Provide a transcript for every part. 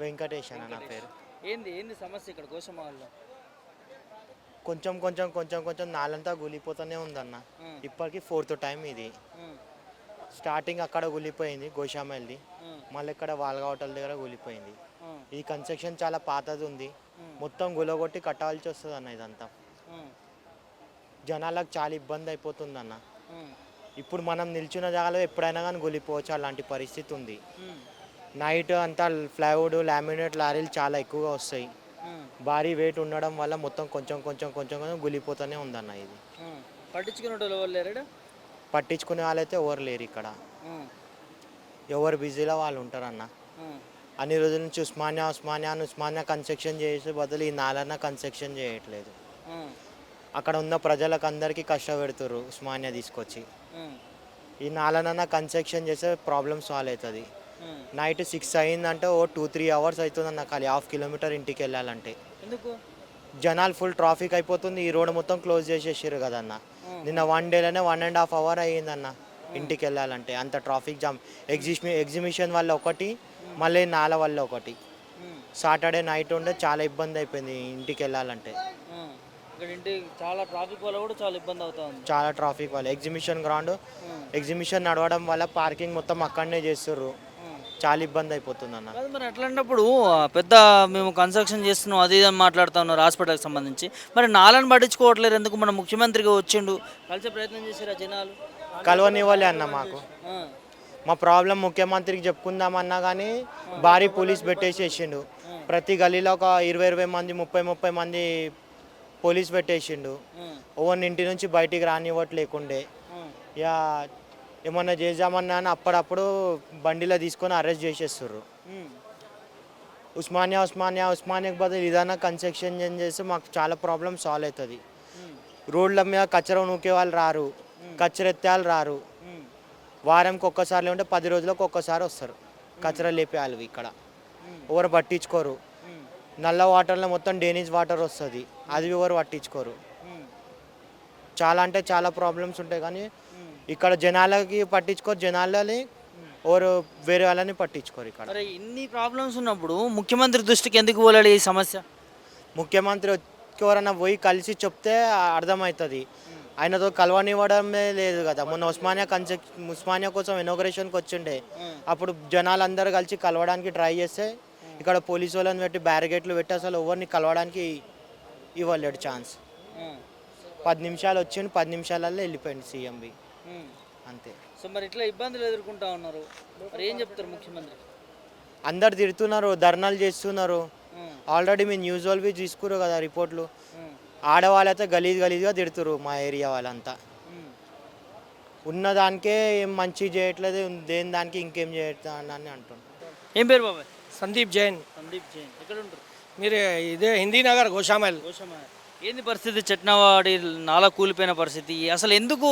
వెంకటేష్ అన్న నా పేరు. ఏంది ఏంది సమస్య ఇక్కడ గోషమాల్లో? కొంచెం కొంచెం కొంచెం కొంచెం నాలంతా గులిపోతూనే ఉందన్న. ఇప్పటికి ఫోర్త్ టైం ఇది. స్టార్టింగ్ అక్కడ గులిపోయింది గోషామెల్ది, మళ్ళీ ఇక్కడ వాల్గా హోటల్ దగ్గర గులిపోయింది. ఈ కన్స్ట్రక్షన్ చాలా పాతది ఉంది, మొత్తం గులగొట్టి కట్టాల్సి వస్తుంది అన్న. ఇదంతా జనాలకు చాలా ఇబ్బంది అయిపోతుంది అన్న. ఇప్పుడు మనం నిల్చున్న జాగాలో ఎప్పుడైనా కానీ గులిపోవచ్చు, అలాంటి పరిస్థితి ఉంది. నైట్ అంతా ప్లైవుడ్ లామినేట్ లారీలు చాలా ఎక్కువగా వస్తాయి. భారీ వెయిట్ ఉండడం వల్ల మొత్తం కొంచెం కొంచెం కొంచెం కొంచెం గులిపోతూనే ఉందన్న. ఇది పట్టించుకునే వాళ్ళైతే ఎవరు లేరు ఇక్కడ. ఎవరు బిజీలో వాళ్ళు ఉంటారన్న. అన్ని రోజుల నుంచి ఉస్మానియా కన్స్ట్రక్షన్ చేసే బదులు ఈ నాలన్న కన్స్ట్రక్షన్ చేయట్లేదు. అక్కడ ఉన్న ప్రజలకు అందరికీ కష్టపెడుతుర్రు ఉస్మానియా తీసుకొచ్చి. ఈ నాలన్న కన్స్ట్రక్షన్ చేస్తే ప్రాబ్లమ్ సాల్వ్ అవుతుంది. నైట్ 6 అయిందంటే 2-3 అవర్స్ అవుతుందన్న ఖాళీ 1/2 కిలోమీటర్ ఇంటికి వెళ్ళాలంటే. ఎందుకు? జనాలు ఫుల్ ట్రాఫిక్ అయిపోతుంది. ఈ రోడ్ మొత్తం క్లోజ్ చేసేసారు కదన్న. నిన్న 1 డేలోనే 1.5 అవర్ అయ్యిందన్న ఇంటికి వెళ్ళాలంటే. అంత ట్రాఫిక్ జామ్. ఎగ్జిబిషన్ వల్ల ఒకటి, మళ్ళీ నాల వల్ల ఒకటి. సాటర్డే నైట్ ఉండే చాలా ఇబ్బంది అయిపోయింది ఇంటికి వెళ్ళాలంటే. చాలా ట్రాఫిక్ వల్ల కూడా చాలా ఇబ్బంది అవుతుంది. చాలా ట్రాఫిక్ వల్ల ఎగ్జిబిషన్ గ్రౌండ్ ఎగ్జిబిషన్ నడవడం వల్ల పార్కింగ్ మొత్తం అక్కడనే చేస్తుర్రు. చాలా ఇబ్బంది అయిపోతుంది అన్న. మరి అట్లాంటప్పుడు పెద్ద మేము కన్స్ట్రక్షన్ చేస్తున్నాం అది ఇది మాట్లాడుతూ ఉన్నారు హాస్పిటల్కి సంబంధించి. మరి నాలను పట్టించుకోవట్లేదు ఎందుకు? మన ముఖ్యమంత్రిగా వచ్చిండు, కలిసే ప్రయత్నం చేశారు జనాలు. కలవనివ్వలే అన్న మాకు. మా ప్రాబ్లం ముఖ్యమంత్రికి చెప్పుకుందామన్నా కానీ భారీ పోలీస్ పెట్టేసేసిండు. ప్రతి గలీలో ఒక 20 మంది 30 మంది పోలీస్ పెట్టేసిండు. ఓవర్ ఇంటి నుంచి బయటికి రానివ్వట్లేకుండే. ఇక ఏమన్నా చేద్దామన్నా అని అప్పుడప్పుడు బండిలో తీసుకొని అరెస్ట్ చేసేస్తుర్రు. ఉస్మానియాకి బదులు ఏదైనా కన్స్ట్రక్షన్ చేస్తే మాకు చాలా ప్రాబ్లం సాల్వ్ అవుతుంది. రోడ్ల మీద కచ్చర నూకే వాళ్ళు రారు, కచ్చర ఎత్తే వాళ్ళు రారు. వారంకి ఒక్కసారి లేకుంటే 10 రోజులకు ఒక్కసారి వస్తారు కచ్చర లేపే వాళ్ళు. ఇక్కడ ఎవరు పట్టించుకోరు. నల్ల వాటర్లో మొత్తం డ్రైనేజ్ వాటర్ వస్తుంది, అది ఎవరు పట్టించుకోరు. చాలా అంటే చాలా ప్రాబ్లమ్స్ ఉంటాయి కానీ ఇక్కడ జనాలకి పట్టించుకోరు. జనాలని ఎవరు వేరే వాళ్ళని పట్టించుకోరు. ఇక్కడ ఇన్ని ప్రాబ్లమ్స్ ఉన్నప్పుడు ముఖ్యమంత్రి దృష్టికి ఎందుకు పోలేడు ఈ సమస్య? ముఖ్యమంత్రి ఎవరైనా పోయి కలిసి చెప్తే అర్థమవుతుంది. ఆయనతో కలవనివ్వడమే లేదు కదా. మొన్న ఉస్మానియా కోసం ఇనాగరేషన్కి వచ్చిండే, అప్పుడు జనాలందరూ కలిసి కలవడానికి ట్రై చేస్తే ఇక్కడ పోలీసు వాళ్ళని పెట్టి బ్యారిగేట్లు పెట్టి అసలు ఎవరిని కలవడానికి ఇవ్వలేడు ఛాన్స్. 10 నిమిషాలు వచ్చిండు, 10 నిమిషాలలో వెళ్ళిపోయింది సీఎంవి అంతే. సో మరి ఇట్లా ఇబ్బందులు ఎదుర్కొంటా ఉన్నారు, మరి ఏం చెప్తారు ముఖ్యమంత్రి? అందరు తిడుతున్నారు, ధర్నాలు చేస్తున్నారు. ఆల్రెడీ మీ న్యూస్ వాళ్ళు తీసుకురు కదా రిపోర్ట్లు. ఆడవాళ్ళైతే గలీజ్గా తిడుతురు మా ఏరియా వాళ్ళంతా. ఉన్నదానికే ఏం మంచి చేయట్లేదు, దేని దానికి ఇంకేం చేయట్లేదు అని అంటున్నారు. ఏం పేరు బాబాయ్? సందీప్ జైన్. ఎక్కడ ఉంటారు మీరు? ఇదే హిందీ నగర్ గోషామైల్. ఏంది పరిస్థితి? చట్నవాడి నాలా కూలిపోయిన పరిస్థితి. అసలు ఎందుకు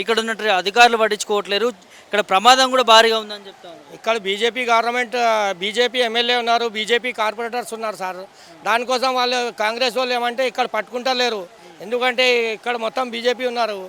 ఇక్కడ ఉన్నట్టు అధికారులు పట్టించుకోవట్లేరు? ఇక్కడ ప్రమాదం కూడా భారీగా ఉందని చెప్తాను. ఇక్కడ బీజేపీ గవర్నమెంట్, బీజేపీ ఎమ్మెల్యే ఉన్నారు, బీజేపీ కార్పొరేటర్స్ ఉన్నారు సార్. దానికోసం వాళ్ళు కాంగ్రెస్ వాళ్ళు ఏమంటే ఇక్కడ పట్టుకుంటలేరు. ఎందుకంటే ఇక్కడ మొత్తం బీజేపీ ఉన్నారు.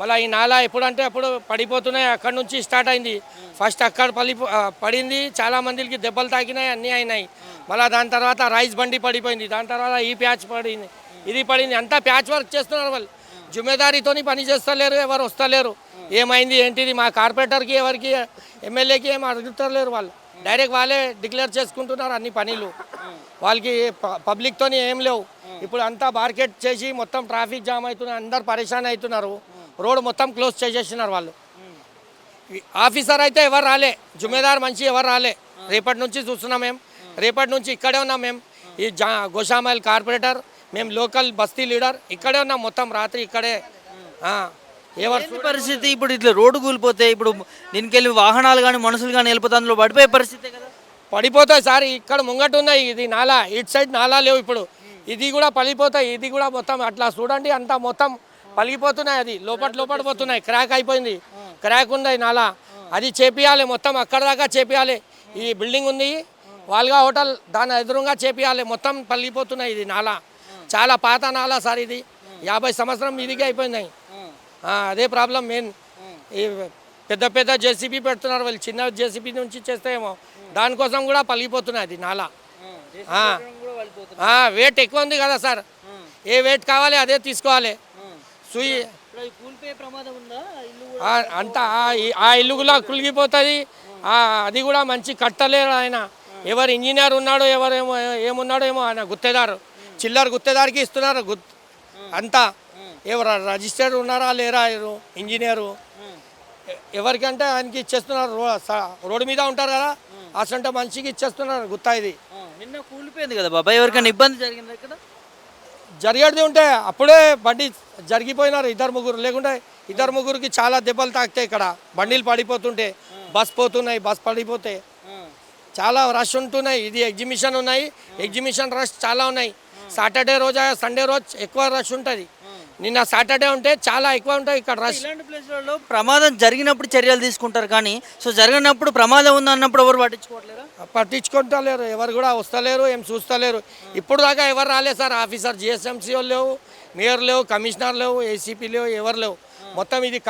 మళ్ళీ ఈ నాలా ఎప్పుడంటే అప్పుడు పడిపోతున్నాయి. అక్కడ నుంచి స్టార్ట్ అయింది. ఫస్ట్ అక్కడ పడింది, చాలా మందికి దెబ్బలు తాకినాయి, అన్నీ అయినాయి. మళ్ళీ దాని తర్వాత రైస్ బండి పడిపోయింది, దాని తర్వాత ఈ ప్యాచ్ పడింది, ఇది పడింది. అంతా ప్యాచ్ వర్క్ చేస్తున్నారు వాళ్ళు. జుమ్మేదారీతో పని చేస్తలేరు, ఎవరు వస్తలేరు. ఏమైంది ఏంటిది మా కార్పొరేటర్కి ఎవరికి ఎమ్మెల్యేకి ఏం అడుగుతలేరు. వాళ్ళు డైరెక్ట్ వాళ్ళే డిక్లేర్ చేసుకుంటున్నారు అన్ని పనులు. వాళ్ళకి పబ్లిక్తో ఏం లేవు. ఇప్పుడు అంతా మార్కెట్ చేసి మొత్తం ట్రాఫిక్ జామ్ అవుతున్నారు, అందరు పరేషాన్ అవుతున్నారు. రోడ్ మొత్తం క్లోజ్ చేసేస్తున్నారు వాళ్ళు. ఆఫీసర్ అయితే ఎవరు రాలే, జుమ్మేదార్ మంచి ఎవరు రాలే. రేపటి నుంచి చూస్తున్నాం మేము, రేపటి నుంచి ఇక్కడే ఉన్నాం మేము. ఈ గోషామైల్ కార్పొరేటర్, మేము లోకల్ బస్తీ లీడర్ ఇక్కడే ఉన్నాం. మొత్తం రాత్రి ఇక్కడే. ఎవరి పరిస్థితి ఇప్పుడు ఇట్లా రోడ్డు కూలిపోతే ఇప్పుడు దీనికి వెళ్ళి వాహనాలు కానీ మనుషులు కానీ వెళ్ళిపోతే అందులో పడిపోయే పరిస్థితి కదా. పడిపోతాయి సార్. ఇక్కడ ముంగట ఉన్నాయి, ఇది నాలా, ఇటు సైడ్ నాలా లేవు. ఇప్పుడు ఇది కూడా పడిపోతాయి. ఇది కూడా మొత్తం అట్లా చూడండి, అంతా మొత్తం పలిగిపోతున్నాయి. అది లోపల పోతున్నాయి. క్రాక్ అయిపోయింది, క్రాక్ ఉంది నాలా. అది చేపియాలి మొత్తం, అక్కడ దాకా చేపియాలి. ఈ బిల్డింగ్ ఉంది వాల్గా హోటల్, దాని ఎదురుగా చేపియాలి. మొత్తం పలిగిపోతున్నాయి. ఇది నాలా చాలా పాత నాలా సార్. ఇది 50 సంవత్సరం ఇదిగా అయిపోయినాయి. అదే ప్రాబ్లం మెయిన్. ఈ పెద్ద జేసీబీ పెడుతున్నారు వాళ్ళు, చిన్న జేసీబీ నుంచి చేస్తే ఏమో దానికోసం కూడా పలిగిపోతున్నాయి అది నాలా. వెయిట్ ఎక్కువ ఉంది కదా సార్, ఏ వెయిట్ కావాలి అదే తీసుకోవాలి. సుయి కూలిపోయే ప్రమాదం ఉందా ఇల్లు అంతా ఆ ఇల్లు కూడా కులిగిపోతుంది. అది కూడా మంచి కట్టలేరు ఆయన. ఎవరు ఇంజనీర్ ఉన్నాడో ఎవరేమో ఏమున్నాడో ఏమో ఆయన గుత్తేదారు, చిల్లర గుత్తేదారికి ఇస్తున్నారు అంతా. ఎవరు రిజిస్టర్డ్ ఉన్నారా లేరా ఇంజనీరు ఎవరికంటే ఆయనకి ఇచ్చేస్తున్నారు. రోడ్డు మీద ఉంటారు కదా అసంటే మనిషికి ఇచ్చేస్తున్నారు గుత్తా. ఇది నిన్న కూలిపోయింది కదా బాబాయ్, ఎవరికైనా ఇబ్బంది జరిగింది ఇక్కడ? జరిగేది ఉంటే అప్పుడే బండి జరిగిపోయినారు ఇద్దరు ముగ్గురు, లేకుంటే ఇద్దరు ముగ్గురికి చాలా దెబ్బలు తాకుతాయి. ఇక్కడ బండిలు పడిపోతుంటే బస్ పోతున్నాయి, బస్ పడిపోతే చాలా రష్ ఉంటున్నాయి. ఇది ఎగ్జిబిషన్ ఉన్నాయి, ఎగ్జిబిషన్ రష్ చాలా ఉన్నాయి. సాటర్డే రోజు సండే రోజు ఎక్కువ రష్ ఉంటుంది. నిన్న సాటర్డే ఉంటే చాలా ఎక్కువ ఉంటుంది ఇక్కడ రష్. ఇలాంటి ప్లేస్లలో ప్రమాదం జరిగినప్పుడు చర్యలు తీసుకుంటారు కానీ సో జరిగినప్పుడు ప్రమాదం ఉంది అన్నప్పుడు ఎవరు పట్టించుకోవట్లేరా? పట్టించుకుంటలేరు, ఎవరు కూడా వస్తలేరు, ఏం చూస్తలేరు. ఇప్పుడు దాకా ఎవరు రాలేదు సార్. ఆఫీసర్ జిఎస్ఎంసీ లేవు, మేయర్ లేవు, కమిషనర్ లేవు, ఏసీపీ లేవు, ఎవరు లేవు. మొత్తం ఇది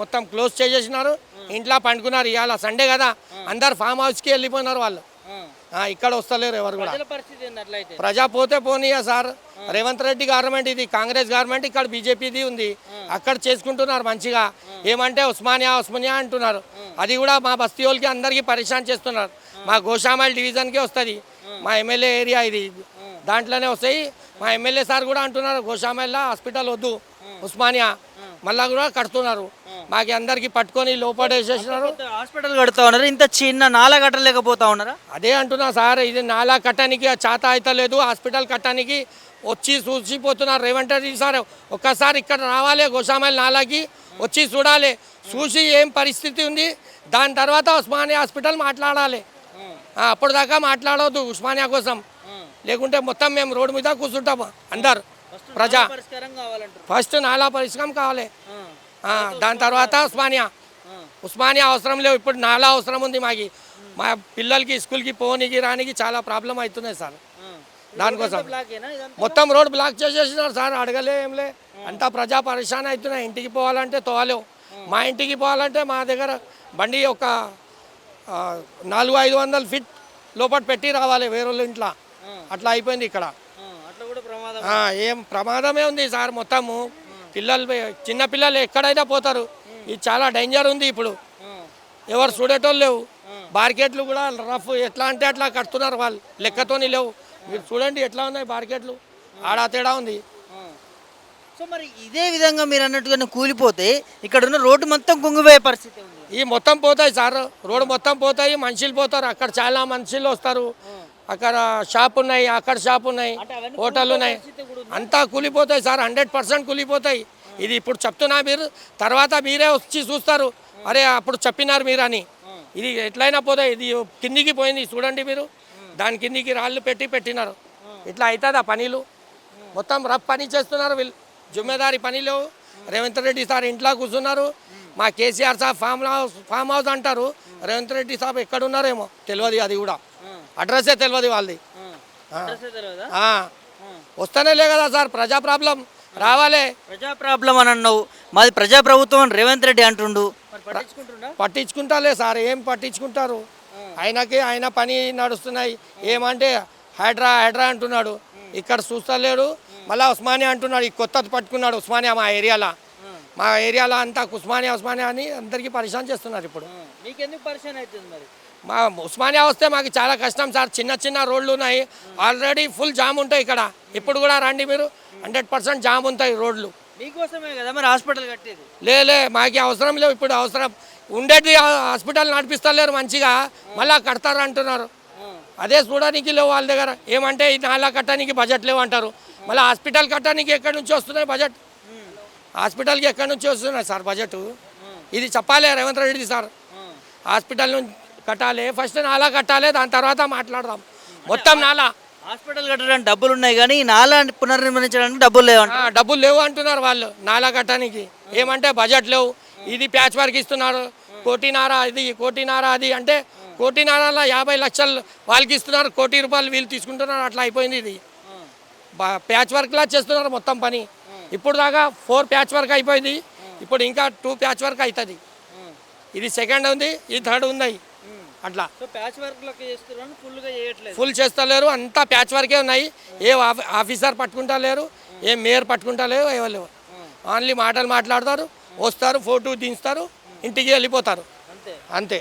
మొత్తం క్లోజ్ చేసేసినారు. ఇంట్లో పండుకున్నారు. ఇవాళ సండే కదా అందరు ఫామ్ హౌస్కి వెళ్ళిపోయినారు వాళ్ళు. ఇక్కడ వస్తలేరు ఎవరు కూడా. ప్రజా పోతే పోనీయా సార్. రేవంత్ రెడ్డి గవర్నమెంట్, ఇది కాంగ్రెస్ గవర్నమెంట్, ఇక్కడ బీజేపీది ఉంది. అక్కడ చేసుకుంటున్నారు మంచిగా. ఏమంటే ఉస్మానియా ఉస్మానియా అంటున్నారు. అది కూడా మా బస్తీ వాళ్ళకి అందరికీ పరేషాన్ చేస్తున్నారు. మా గోషామల్ డివిజన్కే వస్తుంది, మా ఎమ్మెల్యే ఏరియా ఇది, దాంట్లోనే వస్తాయి. మా ఎమ్మెల్యే సార్ కూడా అంటున్నారు గోషామల్లో హాస్పిటల్ వద్దు, ఉస్మానియా మళ్ళా కూడా కడుతున్నారు. మాకు అందరికి పట్టుకొని లోపడేసేసినారు. హాస్పిటల్ కడుతూ ఉన్నారు, ఇంత చిన్న నాలా కట్టలేకపోతా ఉన్నారా? అదే అంటున్నా సార్, ఇది నాలా కట్టడానికి చేత అవుతలేదు, హాస్పిటల్ కట్టడానికి వచ్చి చూసిపోతున్నారు రేవంత్ రెడ్డి సార్. ఒక్కసారి ఇక్కడ రావాలి, గోషామల్ నాలాకి వచ్చి చూడాలి, చూసి ఏం పరిస్థితి ఉంది, దాని తర్వాత ఉస్మానియా హాస్పిటల్ మాట్లాడాలి. అప్పుడు దాకా మాట్లాడవద్దు ఉస్మానియా కోసం, లేకుంటే మొత్తం మేము రోడ్డు మీద కూర్చుంటాము అందరు ప్రజా. ఫస్ట్ నాలా పరిష్కారం కావాలి, దాని తర్వాత ఉస్మానియా అవసరం లేవు. ఇప్పుడు నాలా అవసరం ఉంది మాకి. మా పిల్లలకి స్కూల్కి పోనీకి రానికి చాలా ప్రాబ్లం అవుతున్నాయి సార్. దానికోసం మొత్తం రోడ్ బ్లాక్ చేసేసినారు సార్. అడగలే ఏంలే, అంతా ప్రజా పరేషాన్ అవుతున్నాయి. ఇంటికి పోవాలంటే తోవలేవు. మా ఇంటికి పోవాలంటే మా దగ్గర బండి ఒక 400-500 ఫీట్ లోపల పెట్టి రావాలి వేరే ఇంట్లో. అట్లా అయిపోయింది ఇక్కడ. ఏం ప్రమాదమే ఉంది సార్. మొత్తము పిల్లలు, చిన్న పిల్లలు ఎక్కడైనా పోతారు. ఇది చాలా డేంజర్ ఉంది. ఇప్పుడు ఎవరు చూడేటోళ్ళు లేవు. బార్కెట్లు కూడా రఫ్ ఎట్లా అంటే అట్లా కడుతున్నారు వాళ్ళు, లెక్కతోని లేవు. మీరు చూడండి ఎట్లా ఉన్నాయి బార్కెట్లు, ఆడా తేడా ఉంది. సో మరి ఇదే విధంగా మీరు అన్నట్టుగా కూలిపోతే ఇక్కడ ఉన్న రోడ్డు మొత్తం కుంగిపోయే పరిస్థితి ఉంది. ఈ మొత్తం పోతాయి సార్, రోడ్డు మొత్తం పోతాయి, మనుషులు పోతారు. అక్కడ చాలా మనుషులు వస్తారు. అక్కడ షాప్ ఉన్నాయి, అక్కడ షాప్ ఉన్నాయి, హోటల్ ఉన్నాయి, అంతా కూలిపోతాయి సార్. 100% కూలిపోతాయి. ఇది ఇప్పుడు చెప్తున్నా, మీరు తర్వాత మీరే వచ్చి చూస్తారు, అరే అప్పుడు చెప్పినారు మీరు అని. ఇది ఎట్లయినా పోతాయి. ఇది కిందికి పోయింది చూడండి మీరు, దాని కిందికి రాళ్ళు పెట్టినారు. ఇట్లా అవుతుందా పనులు? మొత్తం రఫ్ పని చేస్తున్నారు వీళ్ళు, జుమ్మేదారి పని లేవు. రేవంత్ రెడ్డి సార్ ఇంట్లో కూర్చున్నారు. మా కేసీఆర్ సాబ్ ఫామ్ హౌస్ అంటారు. రేవంత్ రెడ్డి సాబ్ ఎక్కడున్నారేమో తెలియదు, అది కూడా అడ్రస్సే తెలియదు వాళ్ళది. వస్తేనే లే కదా సార్ ప్రజా ప్రాబ్లం రావాలి. ప్రజా ప్రాబ్లం అని అన్నావు, మాది ప్రజా ప్రభుత్వం అని రేవంత్ రెడ్డి అంటుండు. పట్టించుకుంటాలే సార్, ఏం పట్టించుకుంటారు? ఆయన పని నడుస్తున్నాయి. ఏమంటే హైడ్రా అంటున్నాడు, ఇక్కడ చూస్తలేడు. మళ్ళీ ఉస్మానియా అంటున్నాడు, ఈ కొత్తది పట్టుకున్నాడు ఉస్మానియా. మా ఏరియాలో అంతా ఉస్మానియా అని అందరికీ పరిశాన్ చేస్తున్నారు. ఇప్పుడు మీకెందుకు పరిశాన్ అవుతుంది మరి? మా ఉస్మానియా వస్తే మాకు చాలా కష్టం సార్. చిన్న రోడ్లు ఉన్నాయి, ఆల్రెడీ ఫుల్ జామ్ ఉంటాయి ఇక్కడ. ఇప్పుడు కూడా రండి మీరు, 100% జామ్ ఉంటాయి రోడ్లు. మీకోసమే కదా మరి హాస్పిటల్ కట్టేది. లే మాకు అవసరం లేవు. ఇప్పుడు అవసరం ఉండేది హాస్పిటల్ నడిపిస్తలేరు మంచిగా, మళ్ళీ కడతారు అంటున్నారు. అదే చూడడానికి లేవు వాళ్ళ దగ్గర. ఏమంటే ఈ నాలా కట్టడానికి బడ్జెట్ లేవు అంటారు. మళ్ళీ హాస్పిటల్ కట్టడానికి ఎక్కడి నుంచి వస్తున్నాయి బడ్జెట్? హాస్పిటల్కి ఎక్కడి నుంచి వస్తున్నాయి సార్ బడ్జెట్? ఇది చెప్పాలి రేవంత్ రెడ్డి సార్. హాస్పిటల్ నుంచి కట్టాలి, ఫస్ట్ నాలా కట్టాలి, దాని తర్వాత మాట్లాడదాం. మొత్తం నాలా హాస్పిటల్ కట్టడానికి డబ్బులు ఉన్నాయి కానీ నాలా పునర్నిర్మించడానికి డబ్బులు లేవు. డబ్బులు లేవు అంటున్నారు వాళ్ళు నాలా కట్టడానికి. ఏమంటే బడ్జెట్ లేవు. ఇది ప్యాచ్ వర్క్ ఇస్తున్నారు, కోటినారా అది అంటే కోటినారాలో 50 లక్షలు వాళ్ళకి ఇస్తున్నారు, 1 కోటి రూపాయలు వీళ్ళు తీసుకుంటున్నారు. అట్లా అయిపోయింది. ఇది ప్యాచ్ వర్క్లా చేస్తున్నారు మొత్తం పని. ఇప్పుడు దాకా 4 ప్యాచ్ వర్క్ అయిపోయింది, ఇప్పుడు ఇంకా 2 ప్యాచ్ వర్క్ అవుతుంది. ఇది సెకండ్ ఉంది, ఇది థర్డ్ ఉంది. అట్లా సో ప్యాచ్ వర్క్ లెక్క చేస్తున్నారు, ఫుల్గా చేయట్లేదు. ఫుల్ చేస్తలేరు, అంతా ప్యాచ్ వర్కే ఉన్నాయి. ఏ ఆఫీసర్ పట్టుకుంటా లేరు, ఏ మేయర్ పట్టుకుంటా లేరు, ఎవరు ఓన్లీ మాటలు మాట్లాడతారు, వస్తారు, ఫోటో దించుతారు, ఇంటికి వెళ్ళిపోతారు, అంతే. అంతే.